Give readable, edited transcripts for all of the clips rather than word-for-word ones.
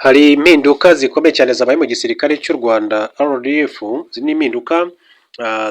Hari impinduka zikomeye cyane zabaye mu gisirikare cy'u Rwanda RDF, izi ni impinduka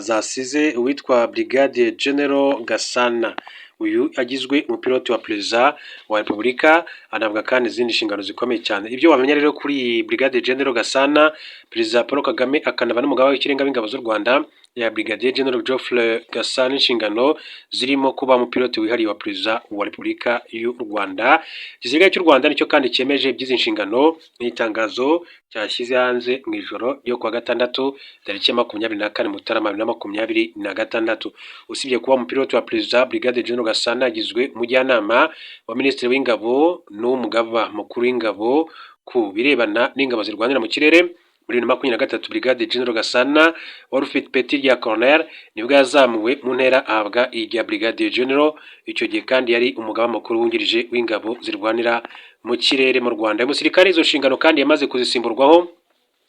zasize uwitwa Brigadier General Gasana. Uyu agizwe umupilote wa perezida wa Repubulika, anavuga kandi izindi nshingano zikomeye cyane. Ibyo wamenya rero kuri Brigadier General Gasana, perezida Paul Kagame akanaba n'umugaba w'ikirenga w'ingabo z'u Rwanda ya Brigadier General Geoffrey Gasana, inshingano zirimo kuba umupilote wihariye wa perezida wa Repubulika y'u Rwanda. Igisirikare cy'u Rwanda nicyo kandi cyemeje by'izi nshingano n'itangazo cyashyize hanze mu ijoro ryo kuwa gatandatu tariki 24 Mutarama 2026. Usibye kuba umupilote wa perezida, Brigadier General Gasana yagizwe umujyanama wa minisitiri w'ingabo n'umugaba mukuru w'ingabo ku birebana n'ingabo zirwanira mu kirere. Muri 2023 Brigadier General Gasana wari ufite peti rya Colonel nibwo yazamuwe mu ntera ahabwa irya Brigadier General. Icyo gihe kandi yari umugaba mukuru wungirije w'ingabo zirwanira mu kirere mu Rwanda. Umusirikare izo nshingano kandi yamaze kuzisimburwaho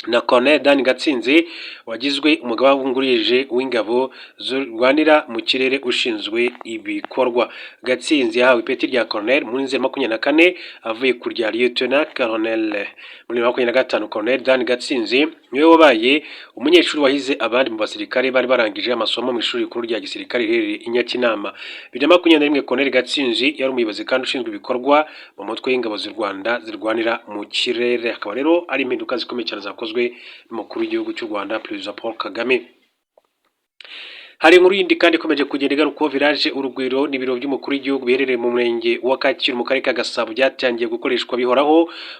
na Colonel Dan Gatsinzi wagizwe umugaba wungirije w'ingabo zirwanira mu kirere ushinzwe ibikorwa. Gatsinzi yahawe ipeti rya Colonel muri 2024 avuye ku rya Lieutenant Colonel. Muri 2025 Colonel Dan Gatsinzi niwe wabaye umunyeshuri wahize abandi mu basirikare bari barangije amasomo mu ishuri rikuru rya gisirikare riherereye i Nyakinama. 2021 Colonel Gatsinzi yari umuyobozi kandi ushinzwe ibikorwa mu mutwe w'ingabo z'u Rwanda zirwanira mu kirere. Akaba rero ari impinduka zikomeye cyane zakozwe n'umukuru w'igihugu cy'u Rwanda perezida Paul Kagame. Hari inkuru yindi kandi ikomeje kugenda igarukaho village Urugwiro n'ibiro by'umukuru w'igihugu biherereye mu murenge wa Kacyiru mu karere ka Gasabo byatangiye gukoreshwa bihoraho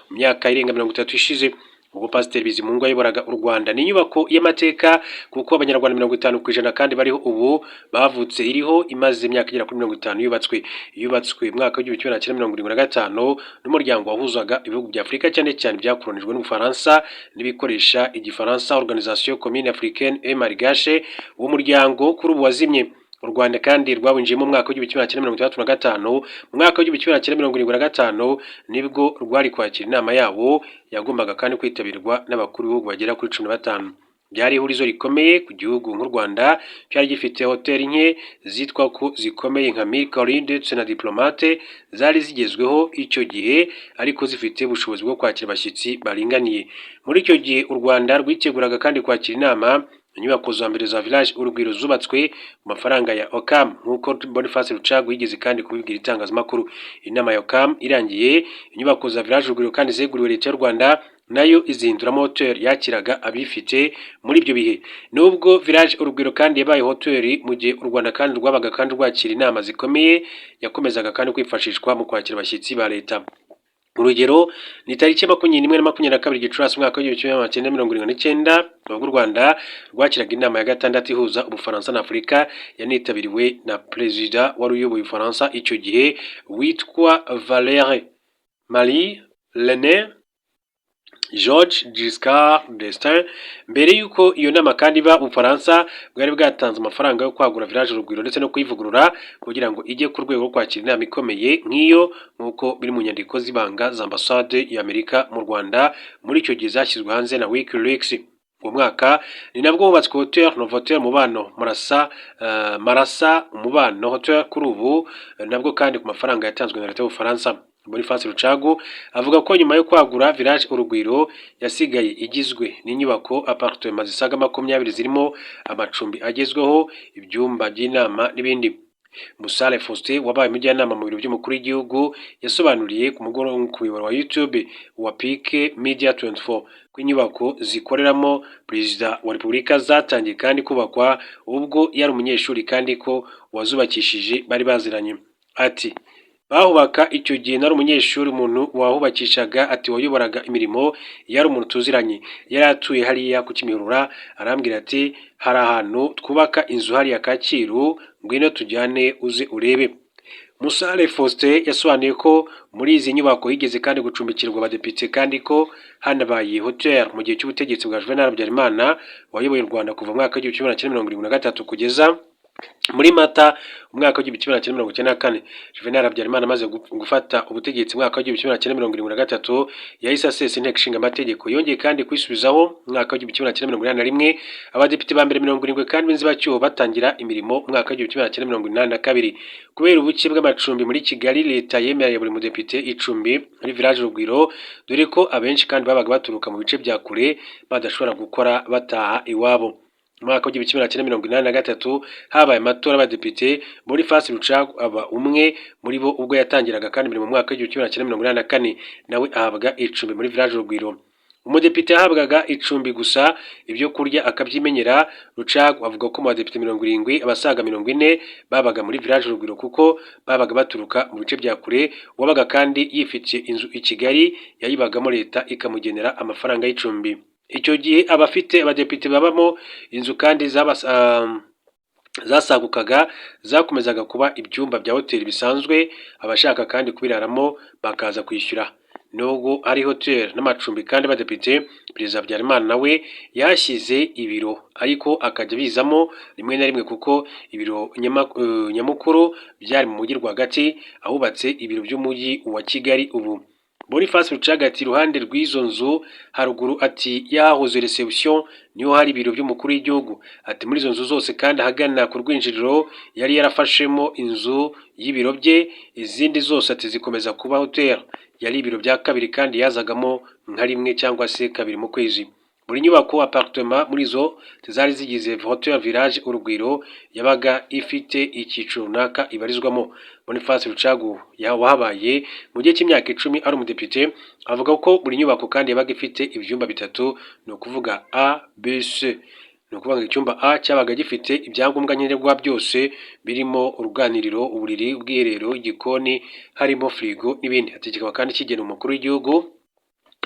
mu myaka irenga 30 ishize. Ubwo Pasiteri Bizimungu yayoboraga u Rwanda. Ni inyubako y'amateka kuko abanyarwanda 50% kandi bariho ubu bavutse iriho, imaze imyaka igera kuri 50 yubatswe mwaka w'1975 n'umuryango wahuzaga ibihugu bya Afurika cyane cyane byakolonijwe n'Ubufaransa n'ibikoresha igifaransa, Organisation Commune Africaine et Malgache. Uwo muryango kuri ubu wazimye. U Rwanda kandi rwawinjiyemo mu mwaka w'1965. Mu mwaka w'1975 nibwo rwari kwakira inama yabo yagombaga kandi kwitabirwa n'abakuru b'ibihugu bagera kuri 15. Byari ihurizo rikomeye ku gihugu nk'u Rwanda cyari gifite hoteli nke zitwa ko zikomeye nka Mercure ndetse na Diplomate zari zigezweho icyo gihe, ariko zifite ubushobozi bwo kwakira abashyitsi baringaniye. Muri icyo gihe u Rwanda rwiteguraga kandi kwakira inama. Inyubako za mbere za village Urugwiro zubatswe mu mafaranga ya OCAM nk'uko Boniface Rucagu yigeze kandi kubibwira itangazamakuru. Inama ya OCAM irangiye, inyubako za village Urugwiro kandi zeguriwe leta y'u Rwanda nayo izihinduramo hoteli yakiraga abifite muri ibyo bihe. Nubwo village Urugwiro kandi yabaye hoteli mu gihe u Rwanda kandi rwabaga kandi rwakira inama zikomeye, yakomezaga kandi kwifashishwa mu kwakira abashyitsi ba leta. Urugero ni tariki 21-22 Gicurasi mwaka w'1979 ubwo u Rwanda rwakiraga inama ya gatandatu ihuza Ubufaransa na Afurika, yanitabiriwe na perezida wari uyoboye Ubufaransa icyo gihe witwa Valéry Marie René George Giscard d'Estaing. Mbere yuko iyo nama kandi iba, Ubufaransa bwari bwatanze amafaranga yo kwagura village Urugwiro ndetse no kuyivugurura kugira ngo ijye ku rwego rwo kwakira inama ikomeye nk'iyo, nk'uko biri mu nyandiko z'ibanga za ambasade y'Amerika mu Rwanda muri icyo gihe zashyizwe hanze na WikiLeaks. Uwo mwaka ni nabwo hubatswe Hotel Novotel Mubano Marasa Umubano Hotel kuri ubu, nabwo kandi ku mafaranga yatanzwe na leta y'Ubufaransa. Boniface Rucagu avuga ko nyuma yo kwagura village Urugwiro yasigaye igizwe n'inyubako appartement zisaga 20 zirimo amacumbi agezweho, ibyumba by'inama n'ibindi. Musale Faustin wabaye umujyanama mu biro by'umukuru w'igihugu yasobanuriye ku muyoboro wa YouTube wa Pique Media 24 ko inyubako zikoreramo perezida wa Repubulika zatangiye kandi kubakwa ubwo yari umunyeshuri kandi ko wazubakishije bari baziranye. Ati bahubaka icyo gihe nari umunyeshuri, umuntu wahubakishaga ati wayoboraga imirimo yari umuntu tuziranye, yari atuye hariya ku Kimihurura. Arambwira ati hari ahantu twubaka inzu hariya Kacyiru, ngwino tujyane uze urebe. Musale Faustin yasobanuye ko muri izi nyubako yigeze kandi gucumbikirwa abadepite kandi ko hanabaye hotel mu gihe cy'ubutegetsi bwa Juvenal Habyarimana wayoboye u Rwanda kuva mu mwaka w'1973 kugeza muri Mata umwaka w'igihumbi kimwe magana cyenda mirongo icyenda na kane, Juvenal Habyarimana amaze gufata ubutegetsi umwaka w'igihumbi kimwe magana cyenda mirongo irindwi na gatatu, yahise asesa inteko ishinga amategeko, yongeye kandi kwisubizaho umwaka w'igihumbi kimwe magana cyenda mirongo inani na rimwe, abadepite ba mbere 70 kandi b'inzibacyuho batangira imirimo umwaka w'igihumbi kimwe magana cyenda mirongo inani na kabiri. Kubera ubuke bw'amacumbi muri Kigali, leta yemereye buri mudepite icumbi muri village Urugwiro, dore ko abenshi kandi babaga baturuka mu bice bya kure badashobora gukora bataha iwabo. Mwaka w'igihumbi kimwe magana cyenda mirongo inani na gatatu habaye amatora y'abadepite, Boniface Rucagu aba umwe muri bo ubwo yatangiraga kandi mu mwaka w'igihumbi kimwe magana cyenda mirongo inani na kane, nawe ahabwa icumbi muri village Urugwiro. Umudepite yahabwaga icumbi gusa, ibyo kurya akabyimenyera. Rucagu avuga ko mu badepite 70 abasaga 40 babaga muri village Urugwiro kuko babaga baturuka mu bice bya kure, wabaga kandi yifitiye inzu i Kigali yayibagamo leta ikamugenera amafaranga y'icumbi. Icyo gihe abafite abadepite babamo inzu kandi zasagukaga zakomezaga kuba ibyumba bya hoteli bisanzwe, abashaka kandi kubiraramo bakaza kwishyura. Nubwo ari hoteli n'amacumbi kandi abadepite, Perezida Habyarimana nawe yashyize ibiro ariko akajya bizamo rimwe na rimwe kuko ibiro nyamukuru byari mu mujyi rwagati, ahubatse ibiro by'umujyi wa Kigali ubu. Boniface Rucagu ati iruhande rw'izo nzu haruguru ati yahoze reception niho hari ibiro by'umukuru w'igihugu. Ati muri izo nzu zose kandi ahagana ku rwinjiriro yari yarafashemo inzu y'ibiro bye, izindi zose ati zikomeza kuba hotel. Yari ibiro bya kabiri kandi yazagamo nka rimwe cyangwa se kabiri mu kwezi. Buri nyubako appartement muri zo zari zigize hotel village Urugwiro yabaga ifite icyiciro runaka ibarizwamo. Boniface Rucagu wahabaye mu gihe cy'imyaka 10 ari umudepite, avuga ko buri nyubako kandi yabaga ifite ibyumba bitatu, no kuvuga A, B, C. No kuvuga icyumba A cyabaga gifite ibyangombwa nkenerwa byose birimo uruganiriro, uburiri, ubwiherero, igikoni, harimo frigo n'ibindi. Ati kikaba kandi kigena umukuru w'igihugu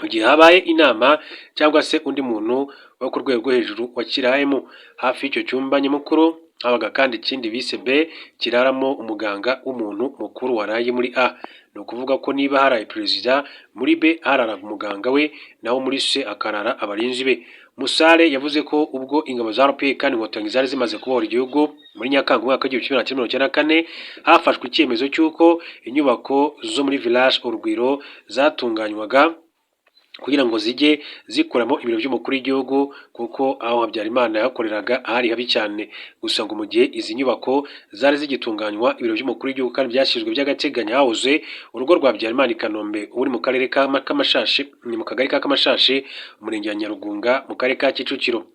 mu gihe habaye inama cyangwa se undi muntu wo ku rwego rwo hejuru wakirayemo. Hafi y'icyo cyumba nyamukuru habaga kandi ikindi bise B kiraramo umuganga w'umuntu mukuru waraye muri A. Ni ukuvuga ko niba haraye perezida, muri B hararaga umuganga we, naho muri C akarara abarinzi be. Musare yavuze ko ubwo ingabo za RPF kandi inkotanyi zari zimaze kubohora igihugu muri Nyakanga umwaka w'igihumbi kimwe magana cyenda mirongo icyenda na kane, hafashwe icyemezo cy'uko inyubako zo muri village Urugwiro zatunganywaga kugira ngo zijye zikoramo ibiro by'umukuru w'igihugu, kuko aho Habyarimana yakoreraga hari habi cyane. Gusa ngo mu gihe izi nyubako zari zigitunganywa ibiro by'umukuru w'igihugu kandi byashyizwe by'agateganyo, hahoze urugo rwa Habyarimana i Kanombe uri mu karere ka Kamashashi, ni mu kagari ka Kamashashi, umurenge wa Nyarugunga mu karere ka Kicukiro.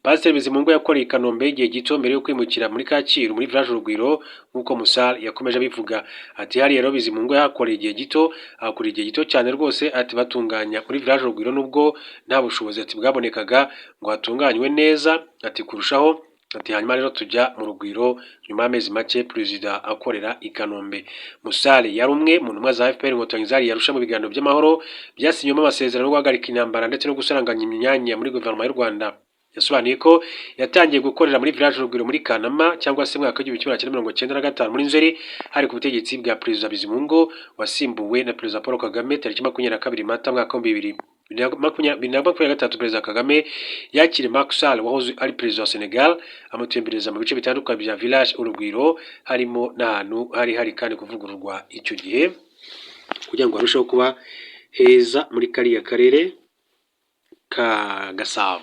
Pasiteri Bizimungu yakoreye i Kanombe igihe gito mbere yo kwimukira muri Kacyiru muri village Urugwiro, nk'uko Musare yakomeje abivuga. Ati hari rero Bizimungu yakoreye igihe gito, akora igihe gito cyane rwose. Ati batunganya muri village Urugwiro nubwo nta bushobozi ati bwabonekaga ngo hatunganywe neza, ati kurushaho. Ati hanyuma rero tujya mu Rugwiro nyuma y'amezi make perezida akorera i Kanombe. Musare yari umwe mu ntumwa za FPR inkotanyi zari yarusha mu biganiro by'amahoro byasinywemo amasezerano yo guhagarika intambara ndetse no gusaranganya imyanya muri guverinoma y'u Rwanda. Yasobanuye ko yatangiye gukorera muri village Urugwiro muri Kanama cyangwa se mwaka w'igihumbi kimwe magana cyenda mirongo icyenda na gatanu muri Nzeri, hari ku butegetsi bwa Perezida Bizimungu wasimbuwe na Perezida Paul Kagame tariki 22 Mata mwaka wa 2023. Perezida Kagame yakiriye Macky Sall wahoze ari perezida wa Senegal, amutembereza mu bice bitandukanye bya village Urugwiro, harimo n'ahantu hari kandi kuvugururwa icyo gihe kugira ngo arusheho kuba heza muri kariya karere ka Gasabo.